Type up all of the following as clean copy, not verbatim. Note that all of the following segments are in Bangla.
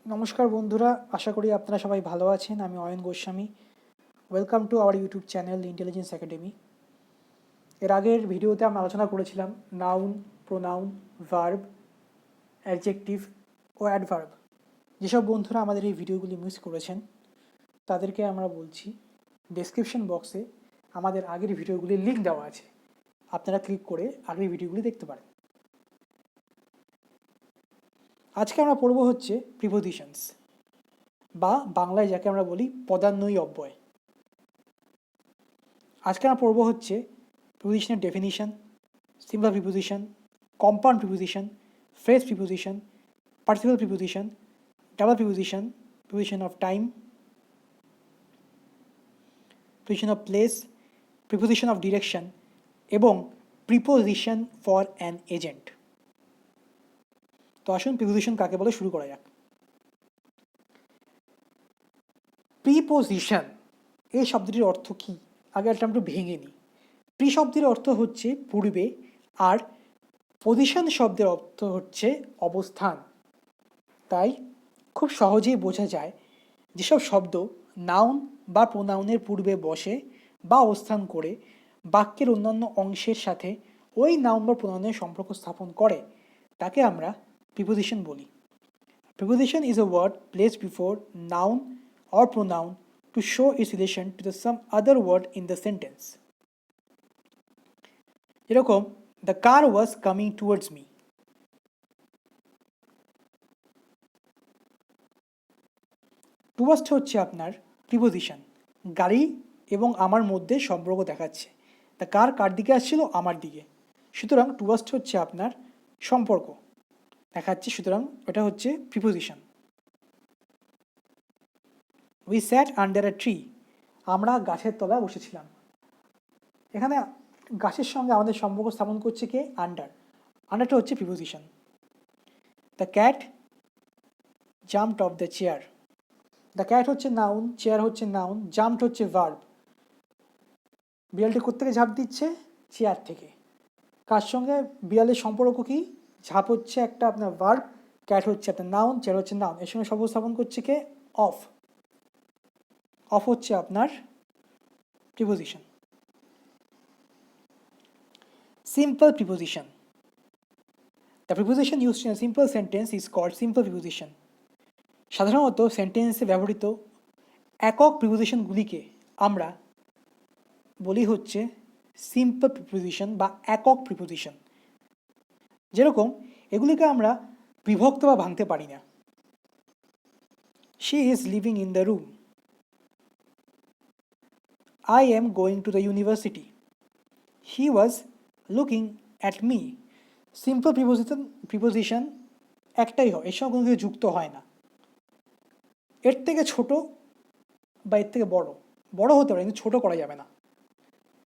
নমস্কার বন্ধুরা, আশা করি আপনারা সবাই ভালো আছেন। আমি Ayan Goswami. Welcome to our YouTube channel intelligence academy. এর আগের ভিডিওতে আমরা আলোচনা করেছিলাম নাউন, প্রোনাউন, ভার্ব, অ্যাডজেক্টিভ ও অ্যাডভার্ব। যেসব বন্ধুরা আমাদের এই ভিডিওগুলি মিস করেছেন তাদেরকে আমরা বলছি, ডেসক্রিপশন বক্সে আমাদের আগের ভিডিওগুলির লিঙ্ক দেওয়া আছে, আপনারা ক্লিক করে আগের ভিডিওগুলি দেখতে পারেন। আজকে আমরা পড়ব হচ্ছে প্রিপোজিশনস, বা বাংলায় যাকে আমরা বলি পদান্বয়ী অব্যয়। আজকে আমরা পড়ব হচ্ছে প্রিপোজিশনের definition, simple preposition, compound preposition, phrase preposition, participle preposition, double preposition, preposition of time, preposition of place, preposition of direction এবং প্রিপোজিশন ফর অ্যান এজেন্ট। তো আসুন প্রিপোজিশন কাকে বলে শুরু করা যাক। প্রিপোজিশন এই শব্দটির অর্থ কী, আগে একটা আমরা ভেঙে নিই। প্রি শব্দের অর্থ হচ্ছে পূর্বে, আর পজিশন শব্দের অর্থ হচ্ছে অবস্থান। তাই খুব সহজেই বোঝা যায় যেসব শব্দ নাউন বা প্রোনাউনের পূর্বে বসে বা অবস্থান করে বাক্যের অন্যান্য অংশের সাথে ওই নাউন বা প্রোনাউনের সম্পর্ক স্থাপন করে তাকে আমরা প্রিপোজিশন বলি। Preposition is a word placed before noun or pronoun to show its relation to the some other word in the sentence. যেরকম the car was coming towards me. Towards হচ্ছে আপনার প্রিপোজিশন, গাড়ি এবং আমার মধ্যে সম্পর্ক দেখাচ্ছে। তা কার দিকে আসছিল? আমার দিকে। সুতরাং টুয়ার্ডস হচ্ছে আপনার সম্পর্ক দেখাচ্ছে, সুতরাং এটা হচ্ছে preposition. We sat under a tree, আমরা গাছের তলায় বসেছিলাম। এখানে গাছের সঙ্গে আমাদের সম্পর্ক স্থাপন করছে কে? আন্ডারটা হচ্ছে preposition. The cat jumped of the chair, the cat হচ্ছে নাউন, চেয়ার হচ্ছে নাউন, জাম্পড হচ্ছে ভার্ব। বিড়ালটি কোত্থেকে ঝাঁপ দিচ্ছে? চেয়ার থেকে। কার সঙ্গে বিড়ালের সম্পর্ক কি? ঝাঁপ হচ্ছে একটা আপনার ভার্ব, ক্যাট হচ্ছে আপনার নাউন, চেয়ার হচ্ছে নাউন, এর সঙ্গে সম্পর্ক স্থাপন করছে কে? অফ। অফ হচ্ছে আপনার preposition. Simple preposition, the preposition used in a simple sentence is called simple preposition. সাধারণত সেন্টেন্সে ব্যবহৃত একক প্রিপোজিশনগুলিকে আমরা বলি হচ্ছে সিম্পল প্রিপোজিশন বা একক প্রিপোজিশন। যেরকম এগুলিকে আমরা বিভক্ত বা ভাঙতে পারি না। She is living in the room, I am going to the university, he was looking at me. Simple preposition একটাই হয়, এর সঙ্গে কোনো কিছু যুক্ত হয় না। এর থেকে ছোট বা এর থেকে বড় হতে পারে, কিন্তু ছোট করা যাবে না।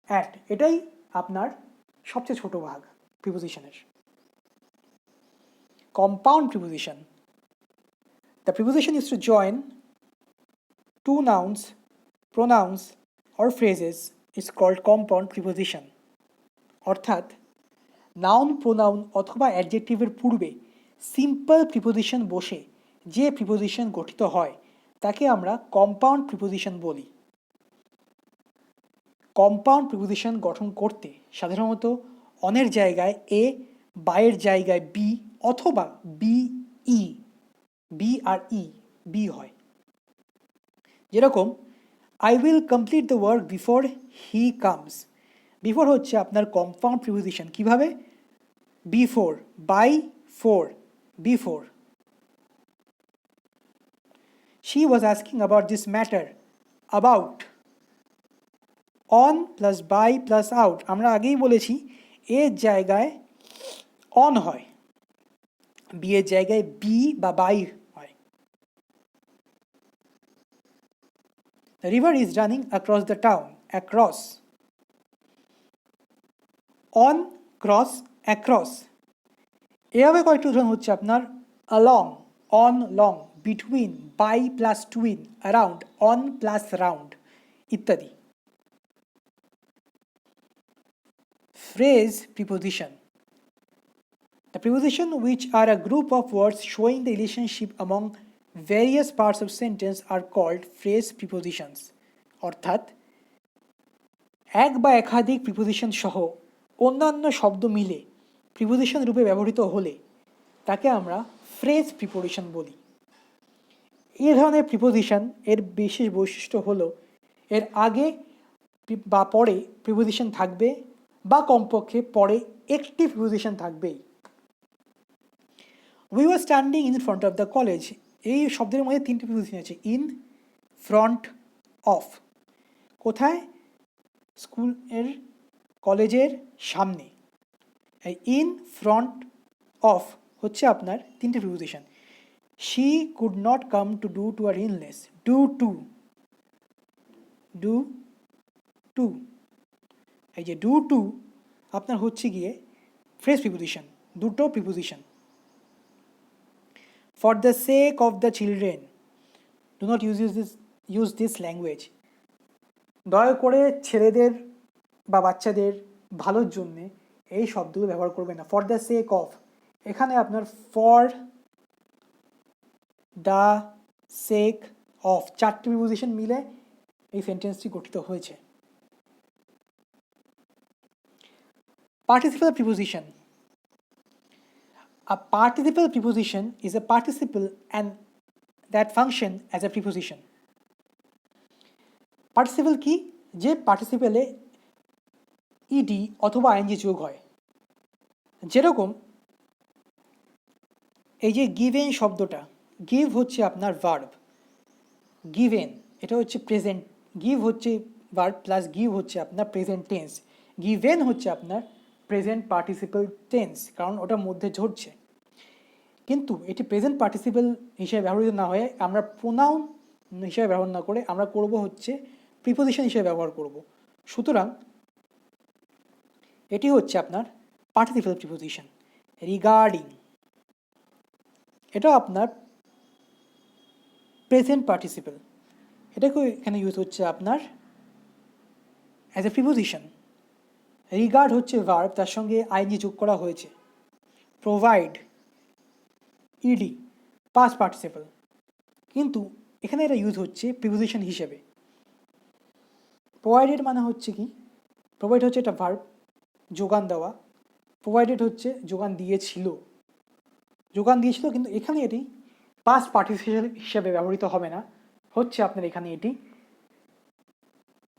অ্যাট, এটাই আপনার সবচেয়ে ছোট ভাগ প্রিপোজিশনের। Compound preposition, the preposition is to join two nouns, pronouns or phrases is called compound preposition. অর্থাৎ নাউন, প্রোনাউন অথবা অ্যাডজেক্টিভের পূর্বে সিম্পল প্রিপোজিশন বসে যে প্রিপোজিশন গঠিত হয় তাকে আমরা কম্পাউন্ড প্রিপোজিশন বলি। কম্পাউন্ড প্রিপোজিশন গঠন করতে সাধারণত অনের জায়গায় এ, বায়ের জায়গায় বি অথবা বি আর ই, বি হয়। যেরকম I will complete the work before he comes. Before হচ্ছে আপনার কম্পাউন্ড প্রিপোজিশন। কিভাবে? Before, by fore, before. She was asking about this matter. About, on plus by plus out, আমরা আগেই বলেছি এর জায়গায় অন হয়, বি এর জায়গায় বি বা বাই হয়। The river is running across the town. Across, on, cross, across. এভাবে কয়েকটি উদাহরণ হচ্ছে আপনার along, on long, between, by plus twin, around, on plus round ইত্যাদি। Phrase preposition, the preposition which are a group of words showing the relationship among various parts of sentence are called phrase prepositions, অর্থাৎ এক বা একাধিক প্রিপোজিশন সহ অন্যান্য শব্দ মিলে প্রিপোজিশন রূপে ব্যবহৃত হলে তাকে আমরা ফ্রেজ প্রিপোজিশন বলি। এই ধরনের প্রিপোজিশন এর বিশেষ বৈশিষ্ট্য হলো এর আগে বা পরে প্রিপোজিশন থাকবে বা কমপক্ষে পরে একটি প্রিপোজিশন থাকবেই। We were standing in front of the college, এই শব্দের মধ্যে তিনটি প্রিপোজিশন আছে, ইন, ফ্রন্ট, অফ। কোথায়? স্কুলের, কলেজের সামনে। এই ইন, ফ্রন্ট, অফ হচ্ছে আপনার তিনটে preposition. She could not come to due to her illness, due to, due to, এই যে ডু টু আপনার হচ্ছে গিয়ে ফ্রেজ প্রিপোজিশন, দুটো preposition. For the sake of the children, do not use this language, দয়া করে ছেলেদের বা বাচ্চাদের ভালোর জন্যে এই শব্দগুলো ব্যবহার করবে না। ফর দ্য সেক অফ, এখানে আপনার ফর, দ্য, সেক, অফ চারটি প্রিপোজিশন মিলে এই সেন্টেন্সটি গঠিত হয়েছে। Participle preposition. A participle preposition is a participle and that function as a preposition. Participle কি? যে পার্টিসিপেলে ইডি অথবা আইএনজি যোগ হয়। যেরকম এই যে গিভেন শব্দটা, গিভ হচ্ছে আপনার ভার্ব, গিভেন এটা হচ্ছে প্রেজেন্ট, গিভ হচ্ছে ভার্ব প্লাস গিভ হচ্ছে আপনার প্রেজেন্ট টেন্স, গিভেন হচ্ছে আপনার প্রেজেন্ট পার্টিসিপল টেন্স, কারণ ওটার মধ্যে ঝরছে। কিন্তু এটি প্রেজেন্ট পার্টিসিপল হিসেবে ব্যবহৃত না হয়ে আমরা প্রোনাউন হিসেবে ব্যবহার না করে আমরা করব হচ্ছে প্রিপোজিশন হিসেবে ব্যবহার করব। সুতরাং এটি হচ্ছে আপনার পার্টিসিপল প্রিপোজিশন। রিগার্ডিং, এটাও আপনার প্রেজেন্ট পার্টিসিপল, এটাকেও এখানে ইউজ হচ্ছে আপনার অ্যাজ এ প্রিপোজিশন। রিগার্ড হচ্ছে ভার্ব, তার সঙ্গে আইএনজি যোগ করা হয়েছে। প্রোভাইড, ইডি, পাস্ট পার্টিসিপল, কিন্তু এখানে এটা ইউজ হচ্ছে প্রিপোজিশন হিসেবে। প্রোভাইডেড মানে হচ্ছে কি? প্রোভাইড হচ্ছে এটা ভার্ব, যোগান দেওয়া। প্রোভাইডেড হচ্ছে যোগান দিয়েছিল, যোগান দিয়েছিল, কিন্তু এখানে এটি পাস্ট পার্টিসিপল হিসেবে ব্যবহৃত হবে না, হচ্ছে আপনার এখানে এটি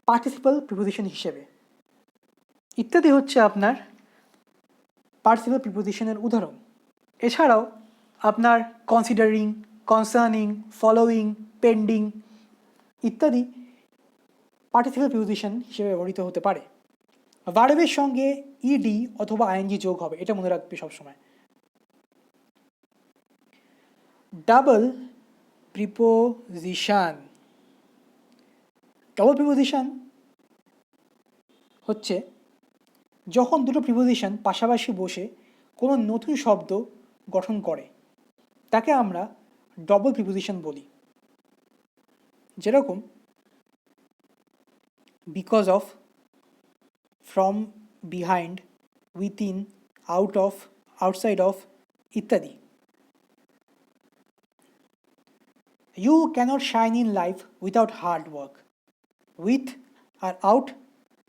পার্টিসিপল প্রিপোজিশন হিসেবে। ইত্যাদি হচ্ছে আপনার পার্টিসিপল প্রিপোজিশনের উদাহরণ। এছাড়াও আপনার কনসিডারিং, কনসার্নিং, ফলোয়িং, পেন্ডিং ইত্যাদি পার্টিসিপল প্রিপোজিশন হিসেবে ব্যবহৃত হতে পারে। ভার্বের সঙ্গে ইডি অথবা আইএনজি যোগ হবে, এটা মনে রাখবে সবসময়। ডাবল প্রিপোজিশন, ডাবল প্রিপোজিশন হচ্ছে যখন দুটো প্রিপোজিশন পাশাপাশি বসে কোনো নতুন শব্দ গঠন করে, তাকে আমরা ডবল প্রিপোজিশন বলি। যেরকম because of, from, behind, within, out of, outside of ইত্যাদি। You cannot shine in life without hard work, with আর আউট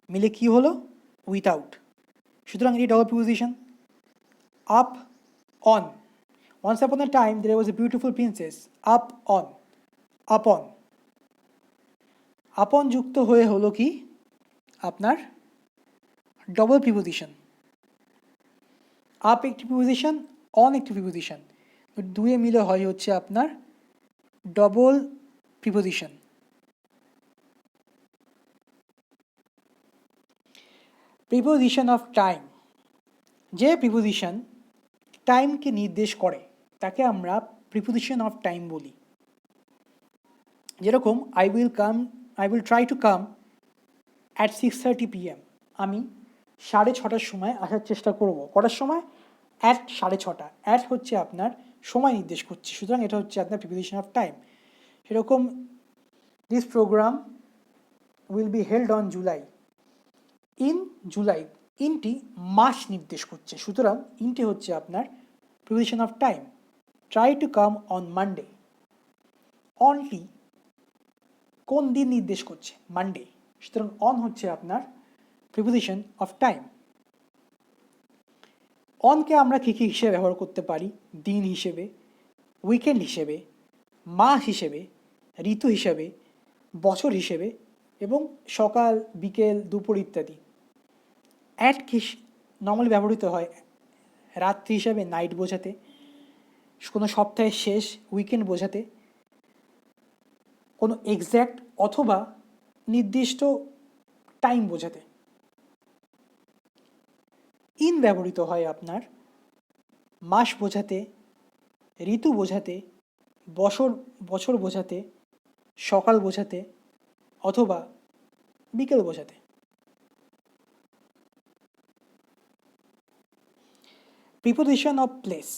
মিলে কি হলো? উইথআউট। সুতরাং এটি double preposition. Up, on, once upon a time there was a beautiful princess, up on, upon, আপন যুক্ত হয়ে হলো কি আপনার ডবল প্রিপোজিশন। আপ একটি প্রিপোজিশন, অন একটি প্রিপোজিশন, দুয়ে মিলে হয় হচ্ছে আপনার double preposition. Preposition of time, যে প্রিপোজিশন টাইমকে নির্দেশ করে তাকে আমরা প্রিপোজিশন অফ টাইম বলি। যেরকম I will try to come at 6:30 PM, আমি 6:30টার সময় আসার চেষ্টা করব। কটার সময়? অ্যাট 6:30। অ্যাট হচ্ছে আপনার সময় নির্দেশ করছে, সুতরাং এটা হচ্ছে আপনার প্রিপোজিশন অফ টাইম। সেরকম this program will be held on July, in July, ইনটি মাস নির্দেশ করছে, সুতরাং ইনটি হচ্ছে আপনার preposition of time. Try to come on Monday, অনটি কোন দিন নির্দেশ করছে? মানডে। সুতরাং অন হচ্ছে আপনার প্রিপোজিশন অফ টাইম। অনকে আমরা কী কী হিসেবে ব্যবহার করতে পারি? দিন হিসেবে, উইকেন্ড হিসেবে, মাস হিসেবে, ঋতু হিসেবে, বছর হিসেবে এবং সকাল, বিকেল, দুপুর ইত্যাদি। অ্যাট নর্মালি ব্যবহৃত হয় রাত্রি হিসাবে, নাইট বোঝাতে, কোনো সপ্তাহের শেষ, উইকেন্ড বোঝাতে, কোনো এক্স্যাক্ট অথবা নির্দিষ্ট টাইম বোঝাতে। ইন ব্যবহৃত হয় আপনার মাস বোঝাতে, ঋতু বোঝাতে, বছর বোঝাতে, সকাল বোঝাতে অথবা বিকেল বোঝাতে। প্রিপোজিশন অফ প্লেস,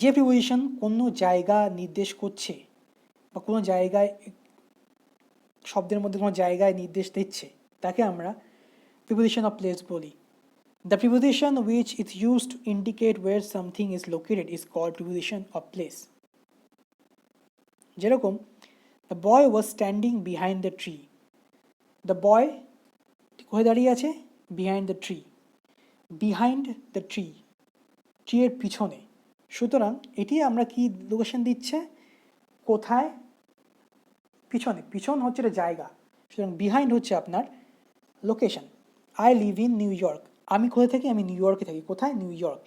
যে প্রিপোজিশন কোনো জায়গা নির্দেশ করছে বা কোনো জায়গায়, শব্দের মধ্যে কোনো জায়গায় নির্দেশ দিচ্ছে, তাকে আমরা প্রিপোজিশন অফ প্লেস বলি। The preposition which is used to indicate where something is located is called preposition of place. যেরকম the boy was standing behind the tree. The boy কোথায় দাঁড়িয়ে আছে? Behind the tree. Behind the tree, tree এর পিছনে। সুতরাং এটি আমরা কি লোকেশন দিচ্ছে? কোথায়? পিছনে। পিছন হচ্ছে একটা জায়গা, সুতরাং বিহাইন্ড হচ্ছে আপনার location. I live in New York, আমি কোথায় থাকি? আমি নিউ ইয়র্কে থাকি। কোথায়? New York.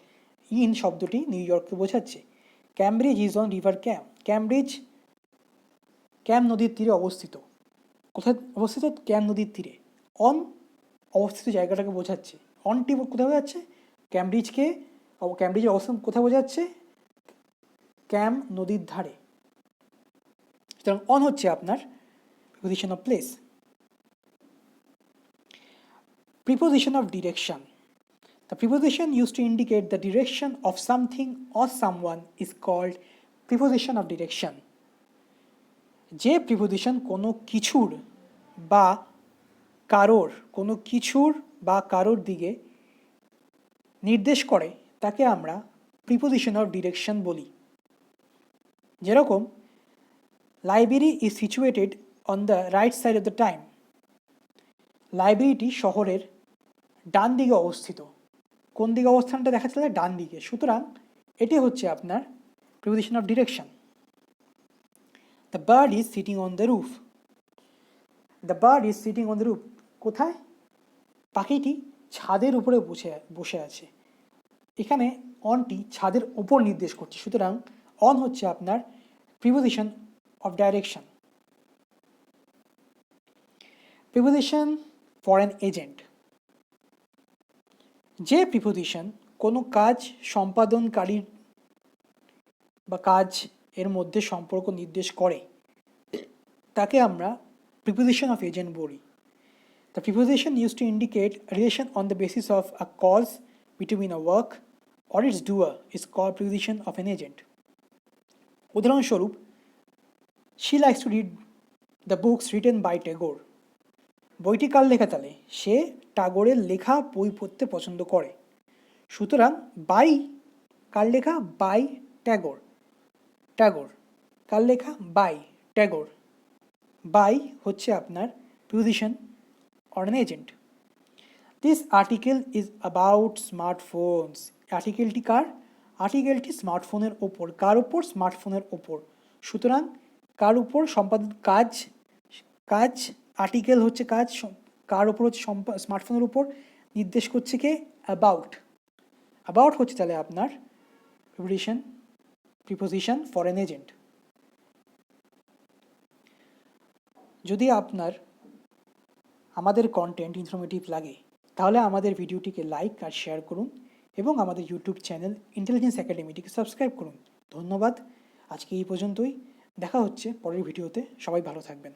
ইন শব্দটি নিউ ইয়র্ককে বোঝাচ্ছে। Cambridge is on river Cam, Cambridge Cam নদীর তীরে অবস্থিত। কোথায় অবস্থিত? ক্যাম নদীর তীরে। অন অবস্থিত জায়গাটাকে বোঝাচ্ছে। অনটি কোথায় বোঝাচ্ছে? ক্যামব্রিজকে, ক্যামব্রিজের অবস্থান কোথায় বোঝাচ্ছে? ক্যাম নদীর ধারে। সুতরাং অন হচ্ছে আপনার preposition of place. Preposition of direction. The preposition used to indicate the direction of something or someone is called preposition of direction. যে প্রিপোজিশন কোনো কিছুর বা কারোর দিকে নির্দেশ করে তাকে আমরা প্রিপোজিশন অফ ডিরেকশন বলি। যেরকম library is situated on the right side of the time, লাইব্রেরিটি শহরের ডান দিকে অবস্থিত। কোন দিকে অবস্থানটা দেখা যাচ্ছে? ডান দিকে। সুতরাং এটি হচ্ছে আপনার preposition of direction. The bird is sitting on the roof, the bird is sitting on the roof, কোথায়? পাখিটি ছাদের উপরে বসে আছে। এখানে অনটি ছাদের ওপর নির্দেশ করছে, সুতরাং অন হচ্ছে আপনার preposition of direction. Preposition for an agent, যে প্রিপোজিশন কোনো কাজ সম্পাদনকারীর বা কাজ এর মধ্যে সম্পর্ক নির্দেশ করে তাকে আমরা প্রিপোজিশন অফ এজেন্ট বলি। The preposition used to indicate relation on the basis of a cause between a work or its doer is called preposition of an agent. উদাহরণস্বরূপ, she likes to read the books written by Tagore. বইটি কার লেখা? তাহলে সে টাগোরের লেখা বই পড়তে পছন্দ করে। সুতরাং বাই কার লেখা? বাই ট্যাগোর। ট্যাগোর কার লেখা? বাই ট্যাগোর। বাই হচ্ছে আপনার preposition or an agent. This article is about smartphones. আর্টিকেলটি কার? আর্টিকেলটি স্মার্টফোনের ওপর। কার ওপর? স্মার্টফোনের ওপর। সুতরাং কার উপর? সম্পাদিত কাজ আর্টিকেল হচ্ছে কাজ, কার ওপর হচ্ছে? স্মার্টফোনের উপর। নির্দেশ করছে কে? অ্যাবাউট হচ্ছে তাহলে আপনার প্রিপোজিশন ফর অ্যান এজেন্ট। যদি আপনার আমাদের কন্টেন্ট ইনফরমেটিভ লাগে তাহলে আমাদের ভিডিওটিকে লাইক আর শেয়ার করুন এবং আমাদের ইউটিউব চ্যানেল ইন্টেলিজেন্স একাডেমিটিকে সাবস্ক্রাইব করুন। ধন্যবাদ। আজকে এই পর্যন্তই, দেখা হচ্ছে পরের ভিডিওতে। সবাই ভালো থাকবেন।